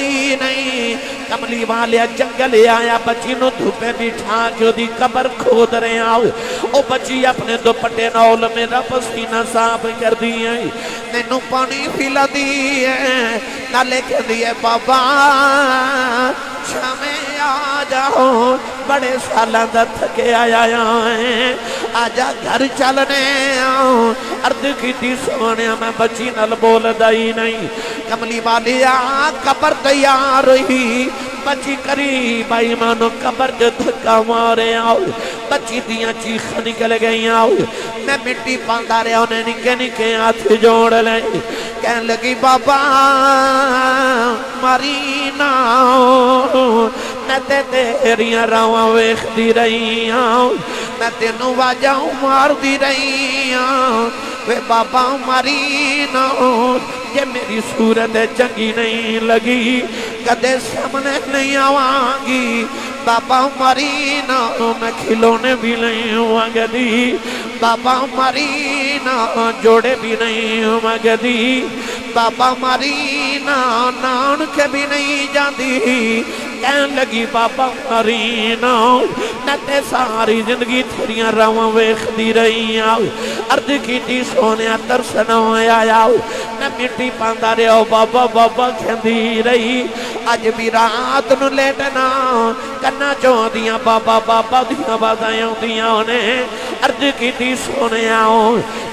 دئی نہیں کملی والے جنگل آیا بچی نو دھوپے بٹھا کے دی قبر کھود رہے آؤ او بچی اپنے دوپٹے نول میرا پسینہ صاف کر دیئے نینو پانی پھلا دیئے نہ لے کے دیئے بابا شامیں آ جاؤ بڑے سالہ دا تھکے آیا ہیں آجا گھر چلنے آؤ عرض کی تھی سونے میں بچی نل بول دائی نہیں کملی والی قبر تیار ہوئی بچی قریب آئی مانو قبر جو دھکا مارے آؤ بچی دیاں چیخ نکل گئی آؤ میں مٹی پاندہ رہے انہیں نکے نکے ہاتھ جوڑ لیں کہنے لگی بابا مرینا میں تیریاں راواں ویخ دی رہی ہوں میں تینوں واجہوں مار دی رہی ہوں وے بابا مرینا یہ میری صورت چنگی نہیں لگی کدے سامنے نہیں آوانگی بابا مرینا میں کھلونے بھی نہیں ہوں دی بابا مرینا جوڑے بھی نہیں ہوں دی بابا مرینا نان کے بھی نہیں جاندی کہنے لگی بابا مرینا میں تے ساری زندگی تھریاں راواں ویخ دی رہی آؤ عرض کی تھی سونیا ترسنا آیا آؤ میں مٹی پاندہ رہے ہو بابا بابا کھندی رہی آج بھی رات نو لیٹنا کرنا چاہ دیاں بابا بابا دیاں بازائیں دیاں انہیں عرض کی تھی سونیا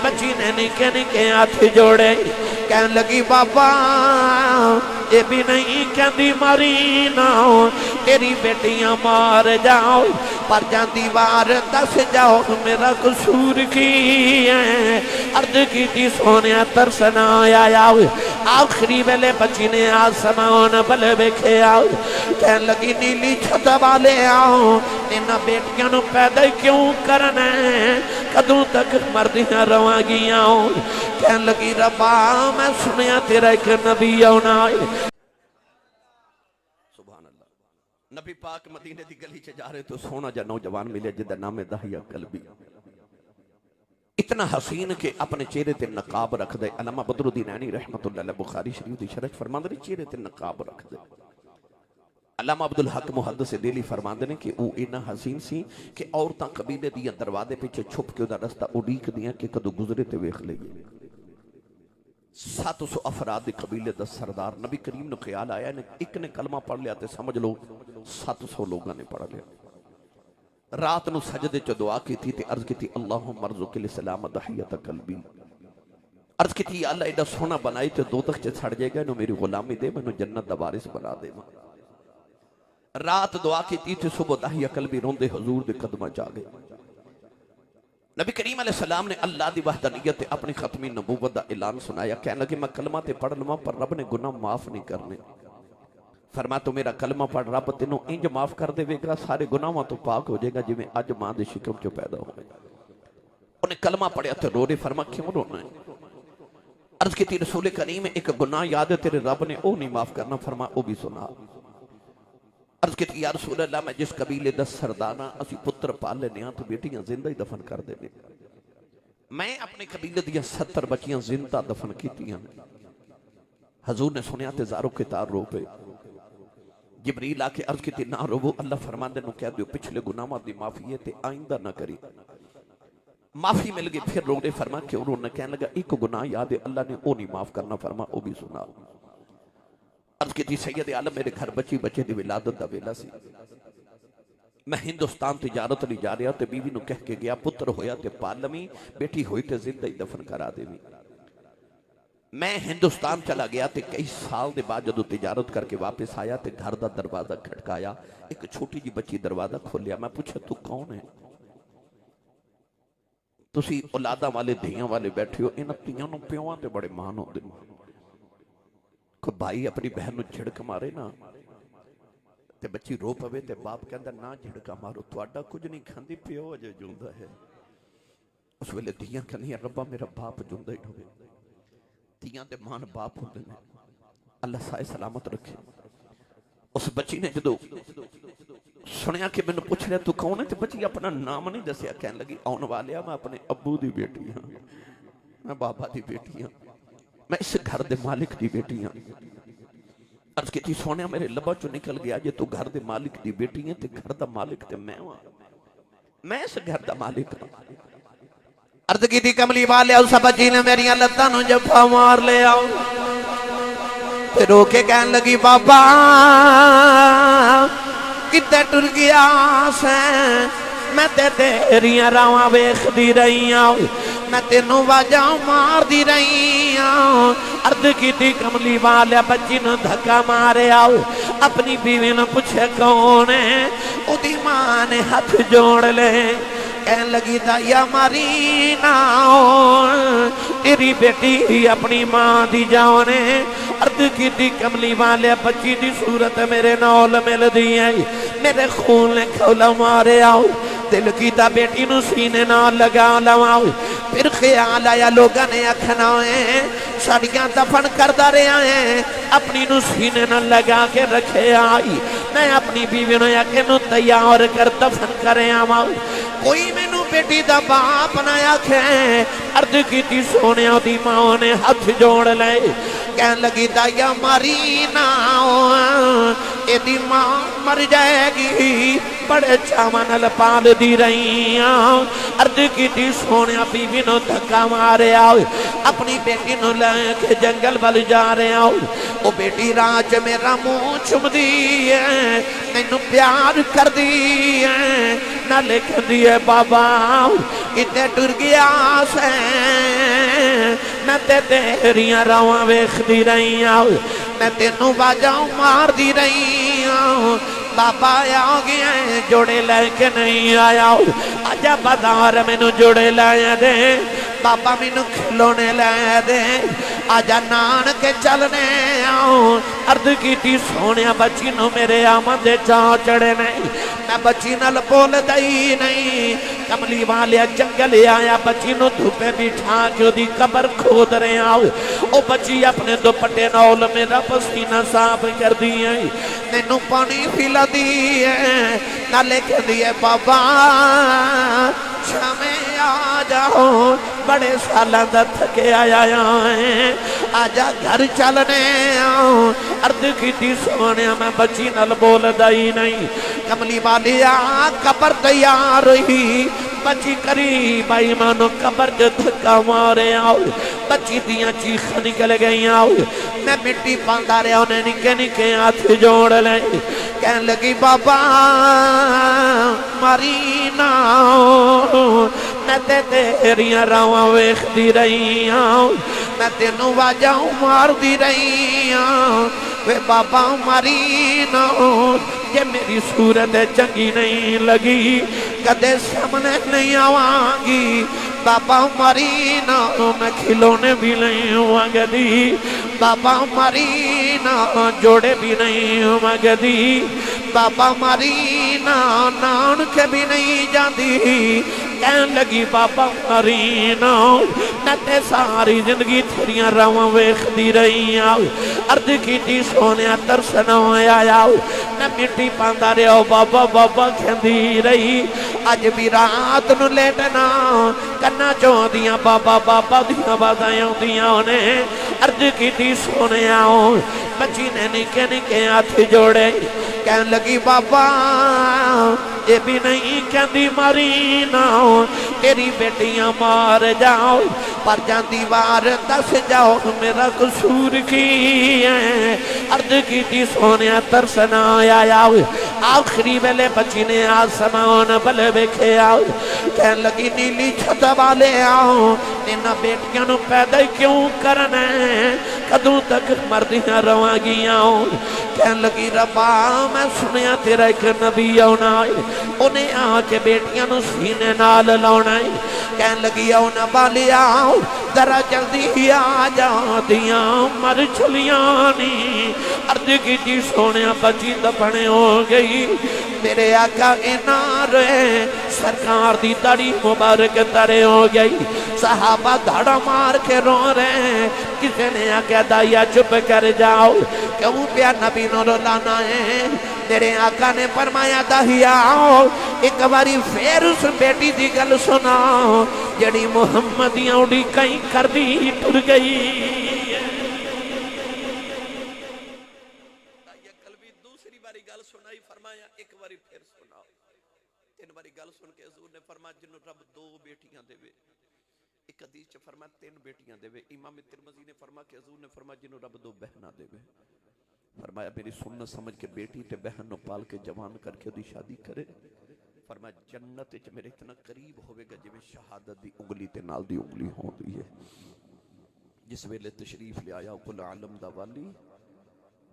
بچی نے نکے نکے ہاتھ جوڑے کہنے لگی بابا یہ بھی نہیں کہندی مرینا تیری بیٹیاں مار جاؤ پر جان دیوار دس جاؤ میرا قصور کی ہے عرض کی تھی سونیا ترسنا آیا آخری ویلے بچی نے آسمان بلے بیکھے آؤ کہنے لگی نیلی چھت والے آؤ انہاں بیٹیاں نو پیدا کیوں کرنا ہے کدوں تک مردیاں روانگیاں کہنے لگی ربا میں سنیا تیرا ایک نبی آنا سبحان اللہ نبی پاک مدینے دی گلی چے جا رہے تو سونا جا نوجوان ملے جدہ نام دہیہ قلبی اتنا حسین کہ اپنے چہرے تے نقاب رکھ دے علامہ بدر الدین عینی رحمت اللہ علیہ بخاری شریف دی شرح فرماندے نے چہرے تے نقاب رکھ دے علامہ عبدالحق محدث دہلوی فرماندے نے کہ او اینا حسین سی کہ عورتاں قبیلے دیاں دروازے پیچھے چھپ کے ادا رستہ اڑیک دیاں کہ کدو گزرے تے ویکھ لئیے 700 افراد قبیلے دا سردار نبی کریم نے خیال آیا ایک نے کلمہ پڑھ لیا تے سمجھ لو 700 لوگاں نے پڑھ لیا رات نو سجدے چو دعا کی تھی تے عرض کی تھی اللہم ارزق الاسلام دحیت قلبی عرض کی تھی اللہ ایڈا سونا بنائی تے دو تک چے چھڑ جائے گا انہوں میری غلامی دے میں جنت دا وارث بنا دے رات دعا کی تھی صبح دحیت قلبی روندے حضور دے قدمہ جا گئے نبی کریم علیہ السلام نے اللہ دی وحدانیت اپنی ختمی نبوت دا اعلان سنایا کہنے لگے میں کلمہ تے پڑھ لوں پر رب نے گناہ معاف نہیں کرنے فرمایا تو میرا کلمہ پڑھ رب تینوں انج معاف کر دے گا سارے گناہوں تو پاک ہو جائے گا جی میں آج ماں دے شکم جو پیدا ہو گئے انہیں کلمہ پڑھیا تو رو رہے فرما کیوں رونا ہے عرض کی تھی رسول کریم ایک گناہ یاد ہے تیرے رب نے او نہیں معاف کرنا فرما او بھی سنا عرض کی تھی یا رسول اللہ میں جس قبیلے 10 سردانہ اسی پتر پال لینے ہاں تو بیٹیاں زندہ ہی دفن کر دے میں اپنے قبیلے دیا 70 بچیاں زندہ دفن کی ہیں حضور نے سنیا تے زاروں کے تار رو پہ جبریل آکے عرض کی تھی نہ رو اللہ فرمان دے نو کہہ دیو پچھلے گناہ دی معافی ہے تے آئندہ نہ کری معافی مل گئی پھر رو دے فرما کہ انہوں نے کہنے لگا ایک گناہ یاد ہے اللہ نے او نہیں معاف کرنا فرما او بھی سنا عرض کی تھی سید عالم میرے گھر بچی بچے دی ولادت دا ویلا سی میں ہندوستان تجارت لی جا رہا تے بیوی نو کہہ کے گیا پتر ہویا تے پالمی بیٹی ہوئی تے زندہ ہی دفن کرا دے میں ہندوستان چلا گیا تے کئی سال دے بعد جدو تجارت کر کے واپس آیا تے گھر دا دروازہ کھٹکایا ایک چھوٹی جی بچی دروازہ کھولیا میں پوچھا تو کون ہے تسی اولادہ والے دھیاں والے بیٹھے ہو انہاں تیاں نو پیواں تے بڑے مان ہوندے کوئی بھائی اپنی بہن نو جھڑک مارے نا تے بچی رو پوے تے باپ کہندا نہ جھڑکا مارو تواڈا کچھ نہیں کھاندی پیو اجے جوندا ہے اس ویلے دھیاں کہندیاں ربا میرا باپ جوندا ہی ہوے دھیاں دے مان باپ ہوندے نے اللہ سائے سلامت رکھے اس بچی نے جدو سنیا کہ میں نے پوچھ رہا تو کون ہے تے بچی اپنا نام نہیں دسیا کہنے لگی آن والیا میں اپنے ابو دی بیٹی ہاں میں بابا دی بیٹی ہاں میں اس گھر دے مالک دی بیٹی ہاں عرض کی تھی سونے میرے لبا چو نکل گیا جے تو گھر دے مالک دی بیٹی ہیں تے گھر دا مالک تے میں اس گھر دا مالک ہوں۔ عرض کی تھی کملی والے آؤ سب جی نے میری لتاں نو جفا مار لے آؤ تے رو کے کہن لگی بابا کتے ٹر گیا سے میں تے تیریاں راواں ویکھ دی رہی ہوں میں تینوں واجاں مار دی رہی ہوں۔ عرض کی تھی کملی والے بچی نو دھکا مارے آؤ اپنی بیوی نو پوچھے کون ہے او دی ماں نے ہاتھ جوڑ لے کہن لگی دایا ماری ناؤ تیری بیٹی اپنی ماں دی جانے۔ عرض کی تھی کملی والے بچی دی صورت میرے نال مل دی ہے میرے خون نے کھولا مارے آؤ دل کی تا بیٹی نو سینے نہ لگا لواؤ پھر خیال آیا لوگاں نے اکھنا ہے ساڑیاں دفن کردہ رہے ہیں اپنی نو سینے نہ لگا کے رکھے آئی میں اپنی بیوی نو یکے نو تیار کر دفن کرے آواؤ کوئی میں نو بیٹی دا باپ نہ آکھیں۔ عرض کی تھی سونے دی ماں نے ہاتھ جوڑ لے کہن لگی دایا ماری ناؤ اے دی ماں مر جائے گی بڑے چاوانل پال دی رہی ہوں۔ عرض کی تھی سونے بیوی نو دھکا مارے آؤ اپنی بیٹی نو لے کے جنگل بل جا رہے آؤ او بیٹی راج میرا منہ چم دی ہے مینوں پیار کر دی ہے نہ لکھ دیے بابا کتے ٹر گیا سے میں تے تیریاں راواں ویکھ دی رہی ہوں میں تینوں واجاں مار دی رہی ہوں بابا آ گیا ہے جوڑے لے کے نہیں آیا آجا بازار مینوں جوڑے لے دے بابا مینوں کھلونے لے دے آجا نان کے چلنے آؤں۔ عرض کی تھی سونیا بچی نو میرے آمد چاہ چڑے نہیں میں بچی نال بول دئی نہیں کملی والے جنگل آیا بچی نو دھوپے بٹھا کے دی قبر کھود رہے آؤ او بچی اپنے دوپٹے نال میرا پسینہ صاف کر دی ہے مینوں پانی پلا دی ہے نہ لکھ دیے بابا شامیں آ جاؤ بڑے سالاں دا تھکے آیا ہیں آجا گھر چلنے آؤ۔ عرض کی تھی سونے میں بچی نال بول دائی نہیں کملی والی قبر تیار ہوئی بچی قریب آئی مانو قبر جو دھکا مارے آؤ بچی دیاں چیخ نکل گئی آؤ میں مٹی پاندہ رہے انہیں نکے نکے ہاتھ جوڑ لیں کہن لگی بابا ماری ناؤ میں تے تیریاں راواں ویکھ دی رہی ہوں میں تینوں واجاں مار دی رہی ہوں وے بابا ماری ناؤ یہ میری صورت چنگی نہیں لگی کدے سامنے نہیں آواں گی بابا ماری ناؤ میں کھلونے بھی نہیں ہوا گدی بابا ماری ناؤ جوڑے بھی نہیں ہوا گدی بابا ماری ناؤ نان کے بھی نہیں جاندی کہن لگی بابا ماری ناؤ میں تے ساری زندگی تھریاں راواں ویکھ دی رہی آؤ۔ عرض کی تھی سونیا ترسنا آیا میں مٹی پاندہ رہے ہو بابا بابا کھندی رہی آج بھی رات نو لیٹنا کنا چون دیاں بابا بابا دیاں بازائیں دیاں انہیں۔ عرض کی تھی سونیا بچی نے نکے نکے ہاتھ جوڑے کہن لگی بابا یہ بھی نہیں کہندی ماری ناؤ تیری بیٹیاں مار جاؤ پر جان دیوار دس جاؤ میرا قصور کی ہے۔ عرض کی تھی سونیا ترسنا آیا آخری ویلے بچی نے آسمان بلے بیکھے آؤ کہن لگی نیلی چھت والے آؤ انہاں بیٹیاں نو پیدا کیوں کرنا کدوں تک مردیاں رواں گیاں کہن لگی ربا میں سنیا تیرا ایک نبی آنا انہیں آ کے بیٹیاں نو سینے نال لاؤنا کہن لگی آنا بالی آؤ ذرا جلدی آ جا دیاں مر چلیاں نی۔ عرض کی تھی سونیا بچی دفنے ہو گئی میرے آقا اینا رہے سرکار دی داڑھی مبارک ترے ہو گئی صحابہ دھڑا مار کے رو رہے کسی نے آکے دایا چپ کر جاؤ کیوں پیا نبی نو لانا ہے میرے آقا نے فرمایا داہیا ایک باری پھر اس بیٹی دی گل سنا جڑی محمدیاں اڑی کہیں کر دی ٹر گئی باری گل سنائی، فرمایا ایک باری پھر سناؤ۔ 3 باری گل سن کے حضور نے فرمایا جنہوں رب 2 بیٹیاں دے وے، ایک حدیث چ فرمایا 3 بیٹیاں دے وے۔ امام ترمذی نے فرمایا کہ حضور نے فرمایا جنہوں رب 2 بہناں دے وے، فرمایا میری سنت سمجھ کے بیٹی تے بہن نو پال کے جوان کر کے دی شادی کرے، فرمایا جنت وچ میرے اتنا قریب ہوئے گا جویں شہادت دی انگلی تے نال دی انگلی ہوندی ہے۔ جس ویلے تشریف لے آیا کل عالم دا والی،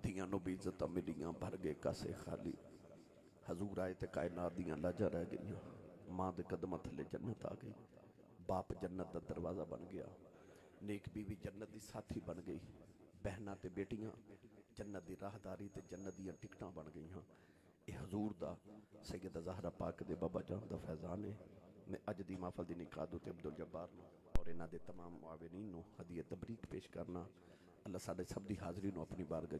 دھیاں نو بھی عزتاں ملیاں، بھر گئے کاسے خالی۔ حضور آئے تے کائنات دیاں لاجا رہ گئیاں، ماں دے قدمہ تھلے جنت آ گئی، باپ جنت دا دروازہ بن گیا، نیک بیوی جنت دی ساتھی بن گئی، بہناں تے بیٹیاں جنت دی راہداری تے جنت دیاں ٹکٹاں بن گئیاں۔ اے حضور دا سیدہ زہرہ پاک دے بابا جان دا فیضان ہے۔ میں اج دی محفل دی نقاد تے عبدالجبار نو اور انہاں دے تمام معاونین نو ہدیہ تبریک پیش کرنا۔ اللہ ساڈے سب دی حاضری نو اپنی بارگاہ